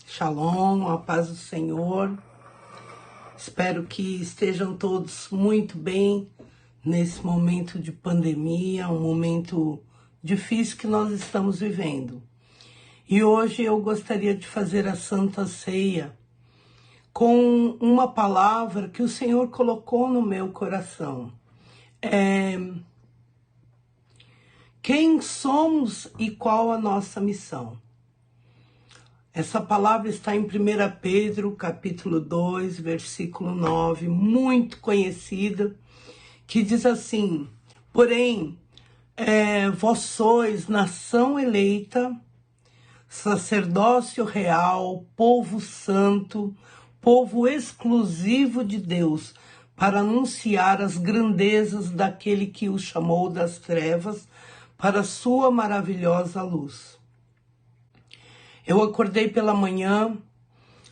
Shalom, a paz do Senhor. Espero que estejam todos muito bem nesse momento de pandemia, um momento difícil que nós estamos vivendo. E hoje eu gostaria de fazer a Santa Ceia com uma palavra que o Senhor colocou no meu coração. Quem somos e qual a nossa missão? Essa palavra está em 1 Pedro, capítulo 2, versículo 9, muito conhecida, que diz assim: porém, vós sois nação eleita, sacerdócio real, povo santo, povo exclusivo de Deus, para anunciar as grandezas daquele que os chamou das trevas para a sua maravilhosa luz. Eu acordei pela manhã,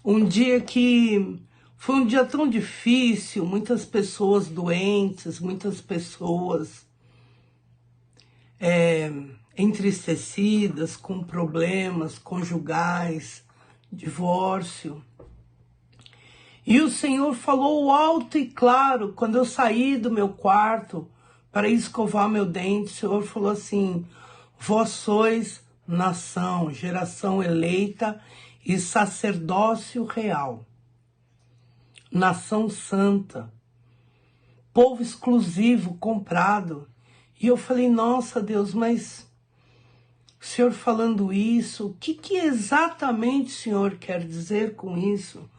um dia que foi um dia tão difícil, muitas pessoas doentes, muitas pessoas entristecidas, com problemas conjugais, divórcio. E o Senhor falou alto e claro, quando eu saí do meu quarto para escovar meu dente, o Senhor falou assim: vós sois nação, geração eleita e sacerdócio real, nação santa, povo exclusivo, comprado. E eu falei: nossa Deus, mas o Senhor falando isso, o que exatamente o Senhor quer dizer com isso?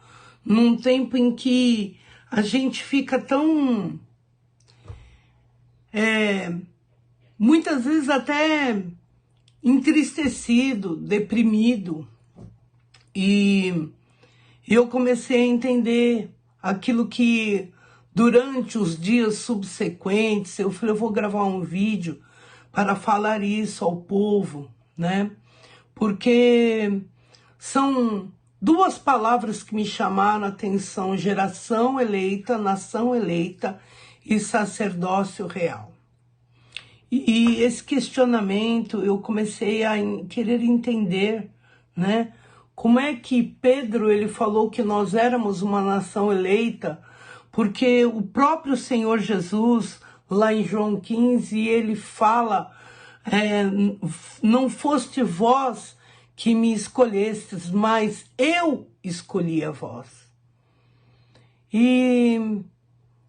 Num tempo em que a gente fica tão, muitas vezes até entristecido, deprimido. E eu comecei a entender aquilo que durante os dias subsequentes, eu falei: eu vou gravar um vídeo para falar isso ao povo, né? Porque são duas palavras que me chamaram a atenção: geração eleita, nação eleita e sacerdócio real. E esse questionamento eu comecei a querer entender, né? Como é que Pedro ele falou que nós éramos uma nação eleita, porque o próprio Senhor Jesus, lá em João 15, ele fala: não foste vós que me escolhestes, mas eu escolhi a vós. E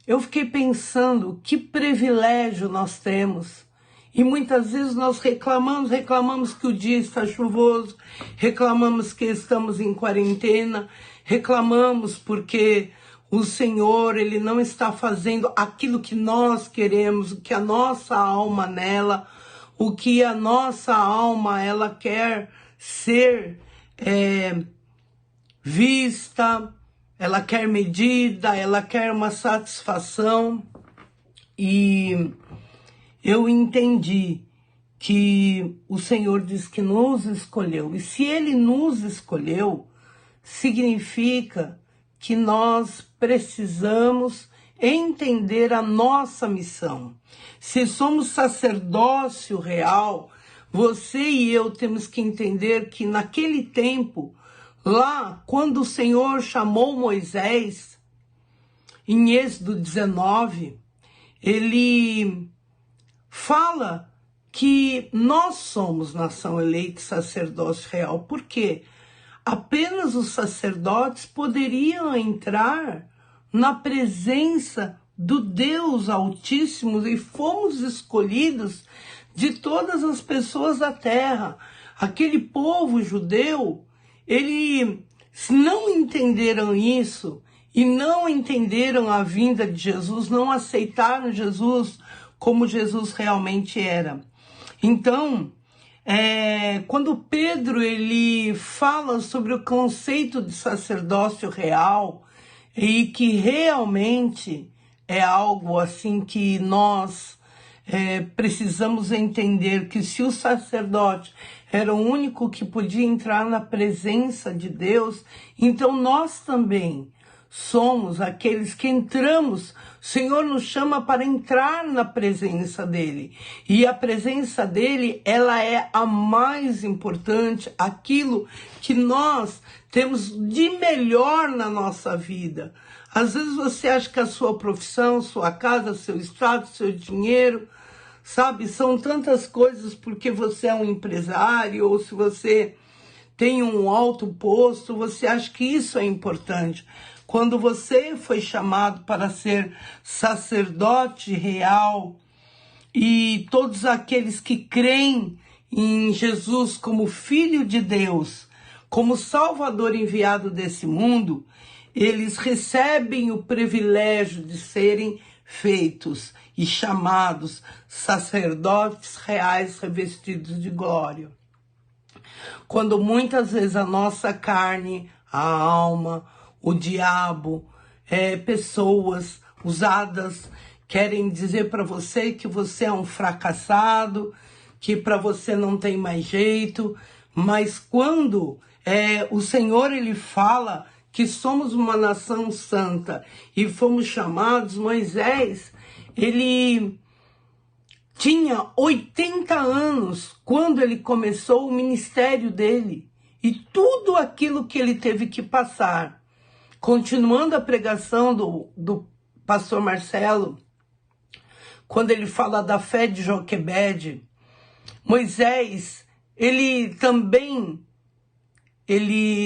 eu fiquei pensando que privilégio nós temos. E muitas vezes nós reclamamos que o dia está chuvoso, reclamamos que estamos em quarentena, reclamamos porque o Senhor ele não está fazendo aquilo que nós queremos, o que a nossa alma anela, o que a nossa alma ela quer ser vista, ela quer medida, ela quer uma satisfação. E eu entendi que o Senhor diz que nos escolheu. E se Ele nos escolheu, significa que nós precisamos entender a nossa missão. Se somos sacerdócio real, você e eu temos que entender que naquele tempo, lá, quando o Senhor chamou Moisés, em Êxodo 19, ele fala que nós somos nação eleita e sacerdócio real. Por quê? Apenas os sacerdotes poderiam entrar na presença do Deus Altíssimo e fomos escolhidos de todas as pessoas da terra. Aquele povo judeu, eles não entenderam isso e não entenderam a vinda de Jesus, não aceitaram Jesus como Jesus realmente era. Então, quando Pedro ele fala sobre o conceito de sacerdócio real e que realmente é algo assim que nós precisamos entender, que se o sacerdote era o único que podia entrar na presença de Deus, então nós também somos aqueles que entramos. O Senhor nos chama para entrar na presença dele. E a presença dele, ela é a mais importante, aquilo que nós temos de melhor na nossa vida. Às vezes você acha que a sua profissão, sua casa, seu estado, seu dinheiro, sabe, são tantas coisas porque você é um empresário ou se você tem um alto posto, você acha que isso é importante. Quando você foi chamado para ser sacerdote real e todos aqueles que creem em Jesus como Filho de Deus, como Salvador enviado desse mundo, eles recebem o privilégio de serem feitos e chamados sacerdotes reais revestidos de glória. Quando muitas vezes a nossa carne, a alma, o diabo, pessoas usadas querem dizer para você que você é um fracassado, que para você não tem mais jeito, mas quando o Senhor ele fala que somos uma nação santa e fomos chamados, Moisés, ele tinha 80 anos quando ele começou o ministério dele e tudo aquilo que ele teve que passar. Continuando a pregação do pastor Marcelo, quando ele fala da fé de Joquebede, Moisés, ele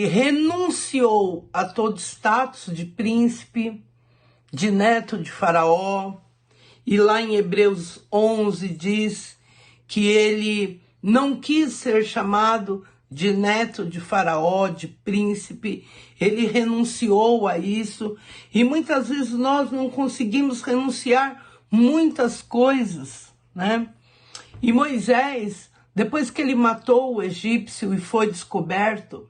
renunciou a todo status de príncipe, de neto de Faraó, e lá em Hebreus 11 diz que ele não quis ser chamado de neto de Faraó, de príncipe, ele renunciou a isso, e muitas vezes nós não conseguimos renunciar muitas coisas, né? E Moisés, depois que ele matou o egípcio e foi descoberto,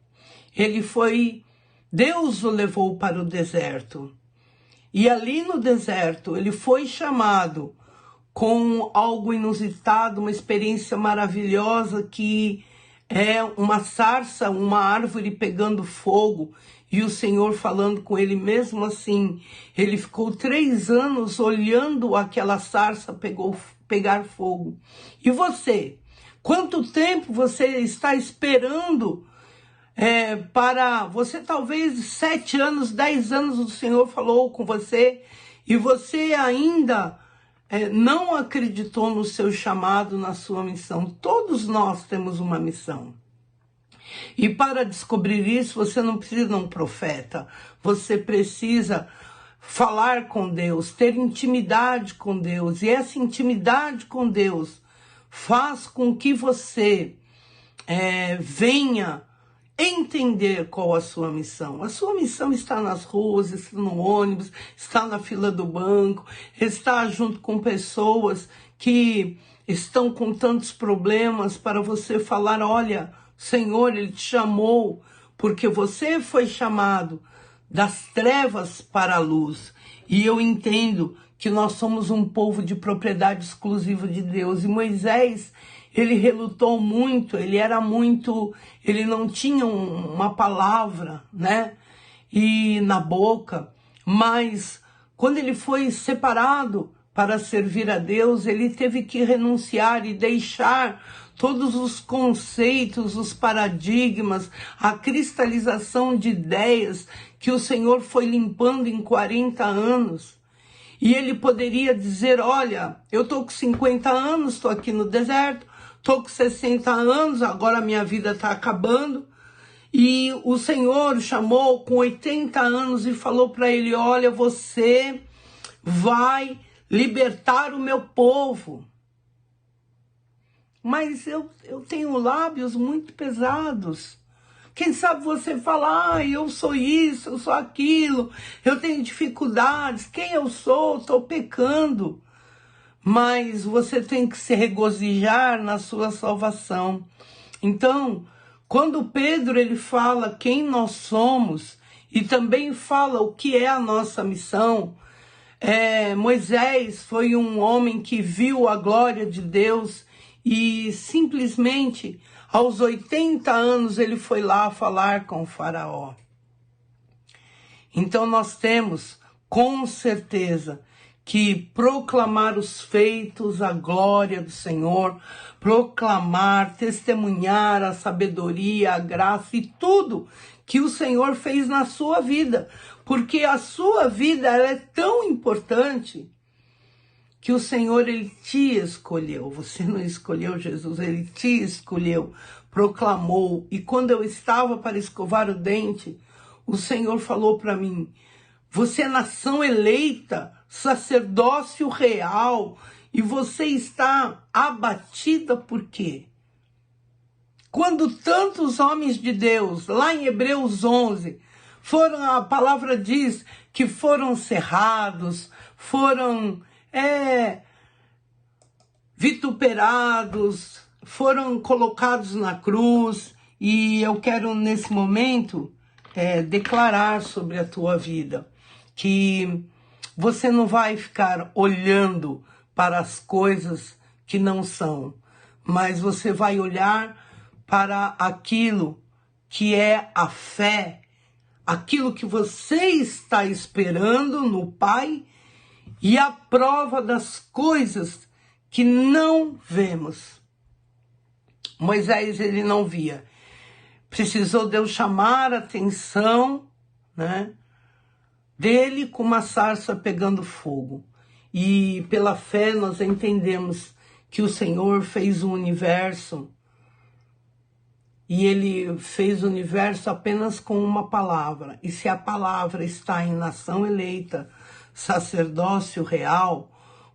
Deus o levou para o deserto. E ali no deserto, ele foi chamado com algo inusitado, uma experiência maravilhosa que é uma sarça, uma árvore pegando fogo, e o Senhor falando com ele mesmo assim. Ele ficou 3 anos olhando aquela sarça pegar fogo. E você? Quanto tempo você está esperando você talvez 7 anos, 10 anos o Senhor falou com você e você ainda não acreditou no seu chamado, na sua missão. Todos nós temos uma missão. E para descobrir isso, você não precisa de um profeta. Você precisa falar com Deus, ter intimidade com Deus. E essa intimidade com Deus faz com que você venha entender qual a sua missão. A sua missão está nas ruas, está no ônibus, está na fila do banco, está junto com pessoas que estão com tantos problemas para você falar, olha, Senhor, Ele te chamou porque você foi chamado das trevas para a luz. E eu entendo que nós somos um povo de propriedade exclusiva de Deus. E Moisés, ele relutou muito, ele não tinha uma palavra, né, e na boca, mas quando ele foi separado para servir a Deus, ele teve que renunciar e deixar todos os conceitos, os paradigmas, a cristalização de ideias que o Senhor foi limpando em 40 anos. E ele poderia dizer, olha, eu estou com 50 anos, estou aqui no deserto, estou com 60 anos, agora a minha vida está acabando. E o Senhor chamou com 80 anos e falou para ele, olha, você vai libertar o meu povo. Mas eu tenho lábios muito pesados. Quem sabe você fala, eu sou isso, eu sou aquilo, eu tenho dificuldades, quem eu sou, estou pecando. Mas você tem que se regozijar na sua salvação. Então, quando Pedro ele fala quem nós somos e também fala o que é a nossa missão, Moisés foi um homem que viu a glória de Deus e simplesmente aos 80 anos ele foi lá falar com o faraó. Então nós temos, com certeza, que proclamar os feitos, a glória do Senhor, proclamar, testemunhar a sabedoria, a graça e tudo que o Senhor fez na sua vida, porque a sua vida ela é tão importante que o Senhor, Ele te escolheu. Você não escolheu Jesus, Ele te escolheu, proclamou. E quando eu estava para escovar o dente, o Senhor falou para mim, você é nação eleita, sacerdócio real, e você está abatida por quê? Quando tantos homens de Deus, lá em Hebreus 11, a palavra diz que foram cerrados, foram vituperados, foram colocados na cruz, e eu quero nesse momento declarar sobre a tua vida, que você não vai ficar olhando para as coisas que não são, mas você vai olhar para aquilo que é a fé, aquilo que você está esperando no Pai e a prova das coisas que não vemos. Moisés, ele não via. Precisou Deus chamar a atenção, né, dele com uma sarça pegando fogo. E pela fé nós entendemos que o Senhor fez o universo, e Ele fez o universo apenas com uma palavra. E se a palavra está em nação eleita, sacerdócio real,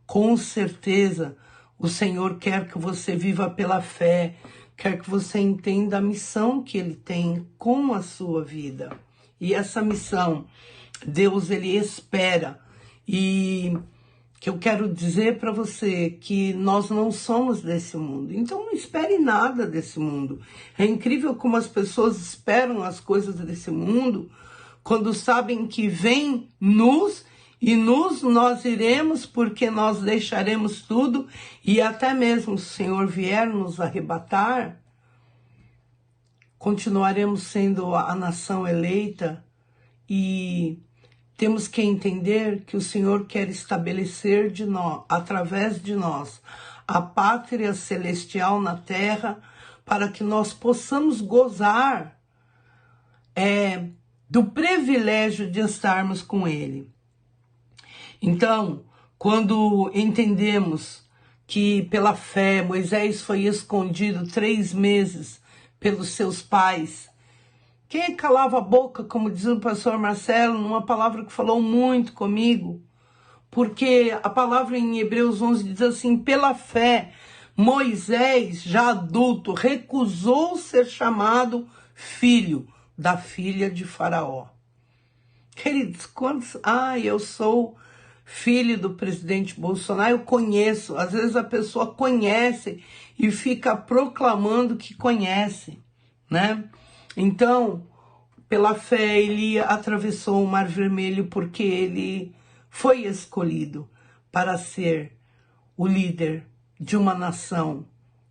com certeza o Senhor quer que você viva pela fé, quer que você entenda a missão que Ele tem com a sua vida. E essa missão, Deus, Ele espera. E que eu quero dizer para você que nós não somos desse mundo. Então não espere nada desse mundo. É incrível como as pessoas esperam as coisas desse mundo quando sabem que vem nós iremos, porque nós deixaremos tudo, e até mesmo se o Senhor vier nos arrebatar, continuaremos sendo a nação eleita. E temos que entender que o Senhor quer estabelecer de nós, através de nós, a pátria celestial na terra, para que nós possamos gozar do privilégio de estarmos com Ele. Então, quando entendemos que pela fé Moisés foi escondido 3 meses pelos seus pais, quem calava a boca, como diz o pastor Marcelo, numa palavra que falou muito comigo, porque a palavra em Hebreus 11 diz assim, pela fé, Moisés, já adulto, recusou ser chamado filho da filha de Faraó. Queridos, quantos... eu sou filho do presidente Bolsonaro, eu conheço. Às vezes a pessoa conhece e fica proclamando que conhece, né? Então, pela fé, ele atravessou o Mar Vermelho porque ele foi escolhido para ser o líder de uma nação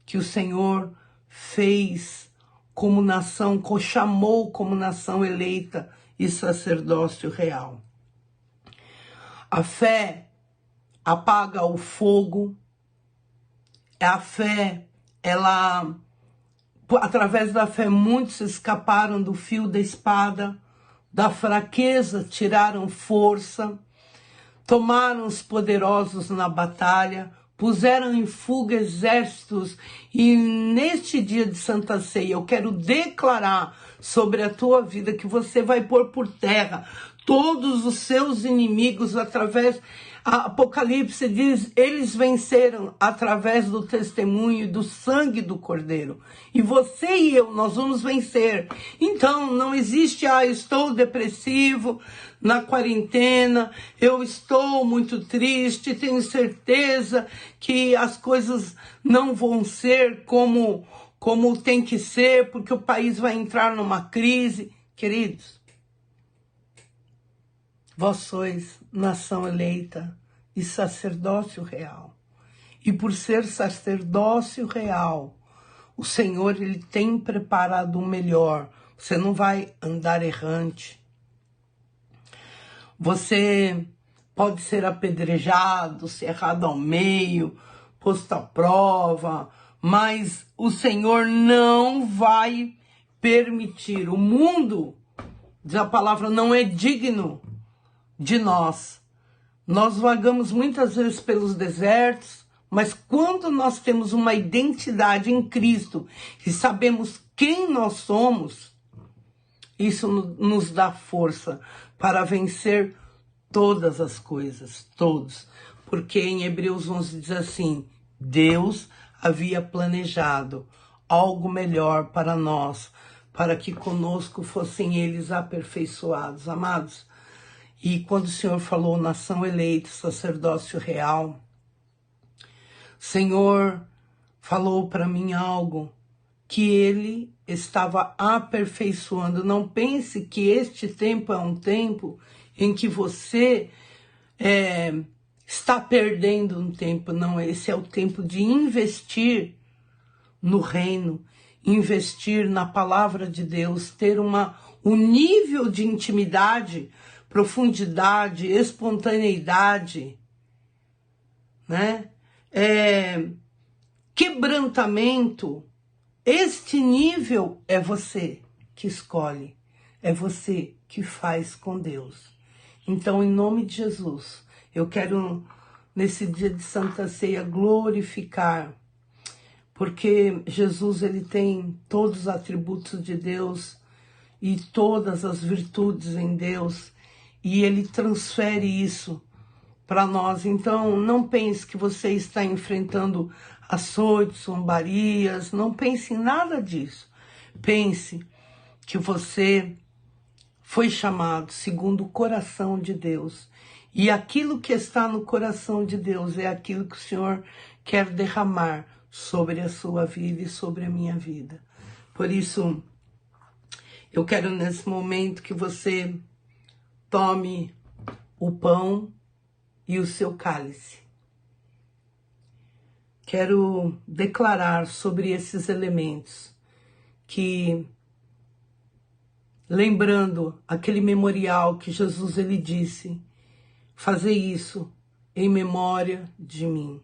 que o Senhor fez como nação, chamou como nação eleita e sacerdócio real. A fé apaga o fogo, a fé, através da fé, muitos escaparam do fio da espada, da fraqueza tiraram força, tomaram os poderosos na batalha, puseram em fuga exércitos. E neste dia de Santa Ceia, eu quero declarar sobre a tua vida que você vai pôr por terra todos os seus inimigos através... A Apocalipse diz, eles venceram através do testemunho e do sangue do Cordeiro. E você e eu, nós vamos vencer. Então, não existe, estou depressivo na quarentena, eu estou muito triste, tenho certeza que as coisas não vão ser como tem que ser, porque o país vai entrar numa crise. Queridos, vós sois nação eleita e sacerdócio real. E por ser sacerdócio real, o Senhor, Ele tem preparado o melhor. Você não vai andar errante. Você pode ser apedrejado, cerrado ao meio, posto à prova, mas o Senhor não vai permitir. O mundo, diz a palavra, não é digno de nós. Nós vagamos muitas vezes pelos desertos, mas quando nós temos uma identidade em Cristo e sabemos quem nós somos, isso nos dá força para vencer todas as coisas, todos. Porque em Hebreus 11 diz assim, Deus havia planejado algo melhor para nós, para que conosco fossem eles aperfeiçoados, amados. E quando o Senhor falou nação eleita, sacerdócio real, o Senhor falou para mim algo que Ele estava aperfeiçoando. Não pense que este tempo é um tempo em que você está perdendo um tempo. Não, esse é o tempo de investir no reino, investir na palavra de Deus, ter um nível de intimidade, profundidade, espontaneidade, né? Quebrantamento. Este nível é você que escolhe, é você que faz com Deus. Então, em nome de Jesus, eu quero, nesse dia de Santa Ceia, glorificar, porque Jesus, ele tem todos os atributos de Deus e todas as virtudes em Deus, e ele transfere isso para nós. Então, não pense que você está enfrentando açoites, zombarias, não pense em nada disso. Pense que você foi chamado segundo o coração de Deus. E aquilo que está no coração de Deus é aquilo que o Senhor quer derramar sobre a sua vida e sobre a minha vida. Por isso, eu quero nesse momento que você tome o pão e o seu cálice. Quero declarar sobre esses elementos que, lembrando aquele memorial que Jesus ele disse, fazei isso em memória de mim,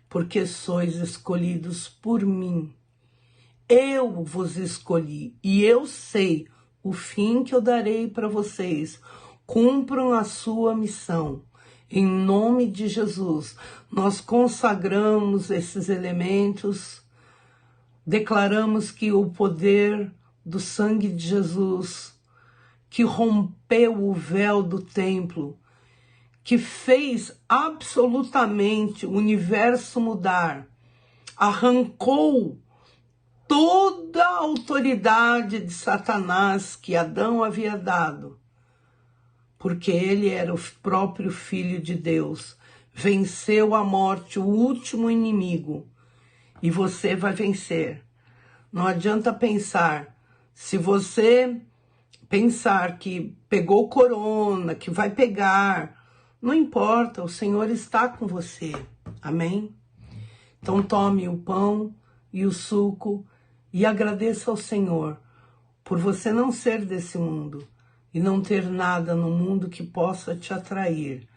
porque sois escolhidos por mim. Eu vos escolhi e eu sei o fim que eu darei para vocês. Cumpram a sua missão. Em nome de Jesus, nós consagramos esses elementos, declaramos que o poder do sangue de Jesus, que rompeu o véu do templo, que fez absolutamente o universo mudar, arrancou toda a autoridade de Satanás que Adão havia dado, porque ele era o próprio Filho de Deus, venceu a morte, o último inimigo, e você vai vencer. Não adianta pensar, se você pensar que pegou corona, que vai pegar, não importa, o Senhor está com você, amém? Então tome o pão e o suco e agradeça ao Senhor por você não ser desse mundo, e não ter nada no mundo que possa te atrair,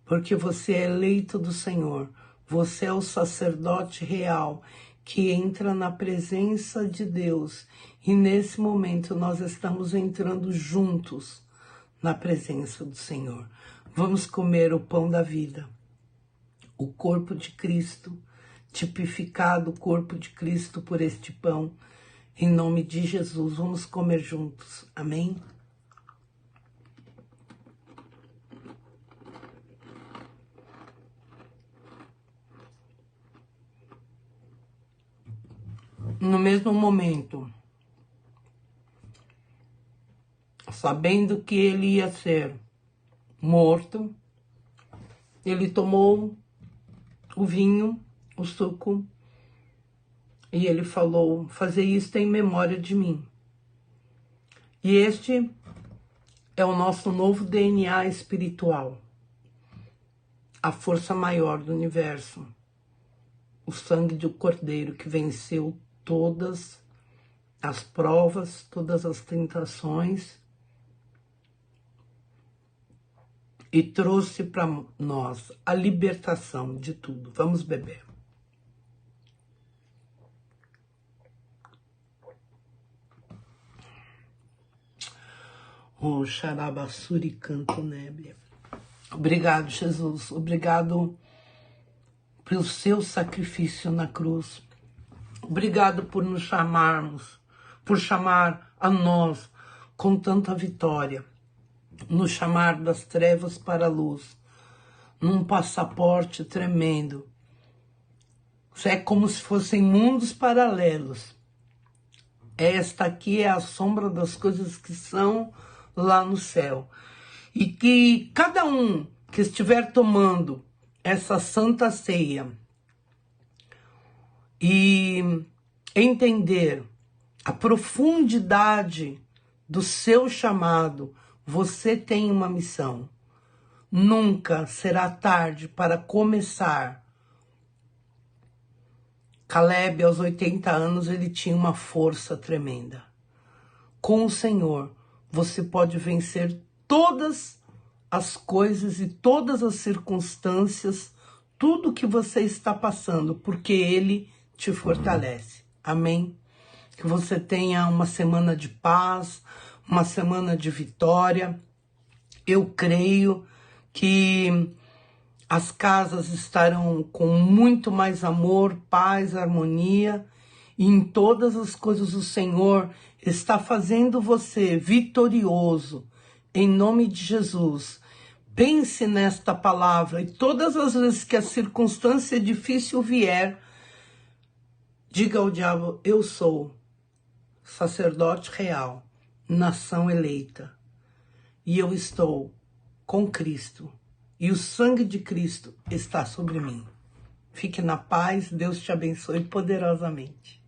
porque você é eleito do Senhor, você é o sacerdote real que entra na presença de Deus, e nesse momento nós estamos entrando juntos na presença do Senhor. Vamos comer o pão da vida, o corpo de Cristo, tipificado o corpo de Cristo por este pão, em nome de Jesus. Vamos comer juntos, amém? No mesmo momento, sabendo que ele ia ser morto, ele tomou o vinho, o suco, e ele falou, fazei isto em memória de mim. E este é o nosso novo DNA espiritual, a força maior do universo, o sangue do Cordeiro que venceu todas as provas, todas as tentações, e trouxe para nós a libertação de tudo. Vamos beber. Oh, xarabassuri canto neble. Obrigado, Jesus. Obrigado pelo seu sacrifício na cruz. Obrigado por nos chamarmos, por chamar a nós com tanta vitória, nos chamar das trevas para a luz, num passaporte tremendo. É como se fossem mundos paralelos. Esta aqui é a sombra das coisas que são lá no céu. E que cada um que estiver tomando essa santa ceia e entender a profundidade do seu chamado, você tem uma missão. Nunca será tarde para começar. Caleb, aos 80 anos, ele tinha uma força tremenda. Com o Senhor, você pode vencer todas as coisas e todas as circunstâncias, tudo que você está passando, porque Ele te fortalece. Amém? Que você tenha uma semana de paz, uma semana de vitória. Eu creio que as casas estarão com muito mais amor, paz, harmonia, e em todas as coisas o Senhor está fazendo você vitorioso, em nome de Jesus. Pense nesta palavra, e todas as vezes que a circunstância difícil vier, diga ao diabo: eu sou sacerdote real, nação eleita, e eu estou com Cristo, e o sangue de Cristo está sobre mim. Fique na paz, Deus te abençoe poderosamente.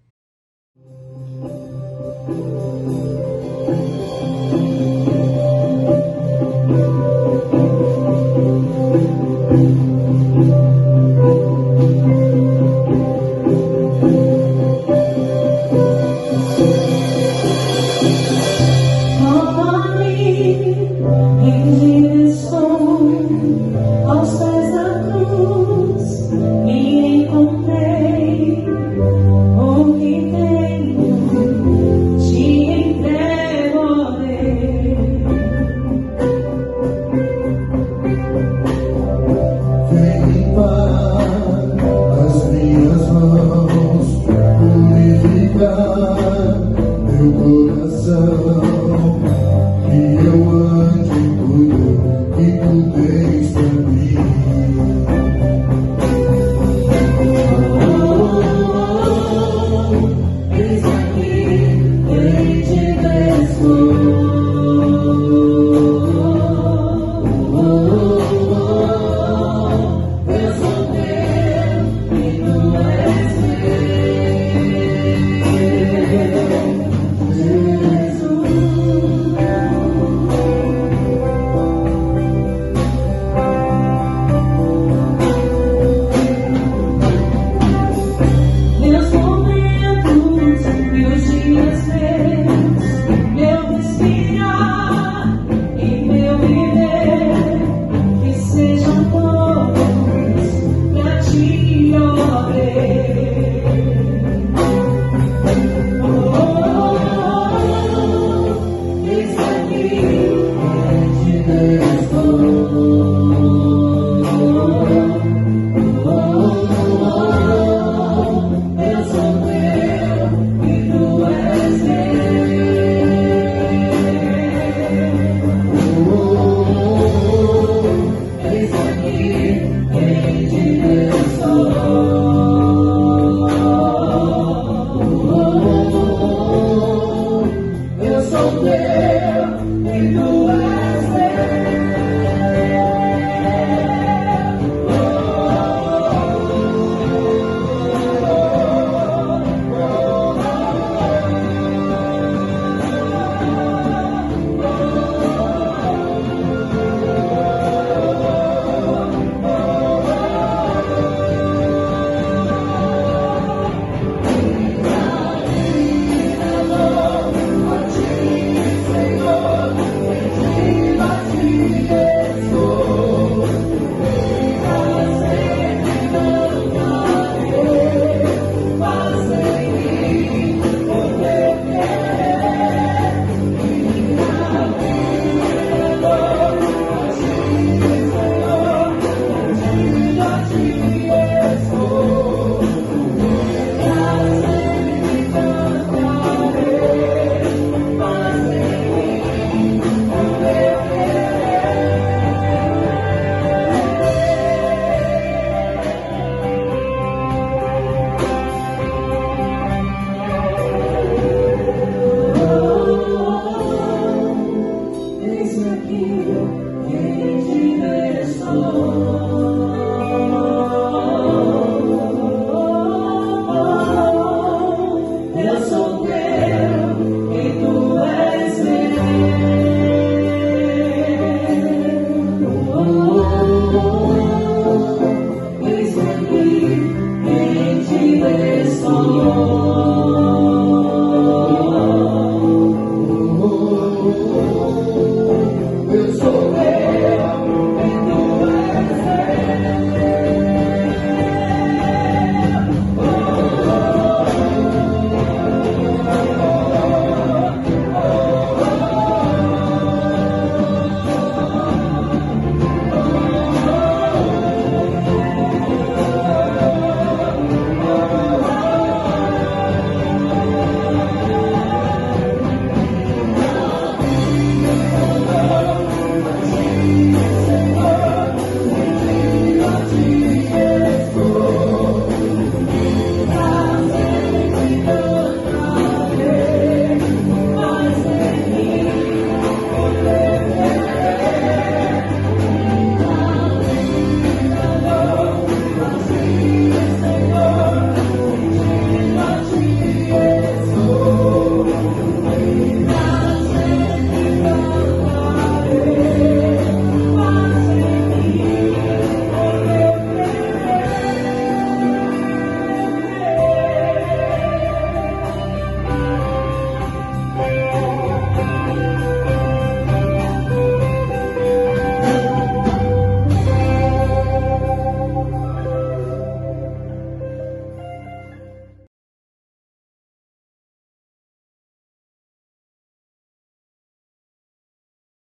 Que eu ande por e por dentro.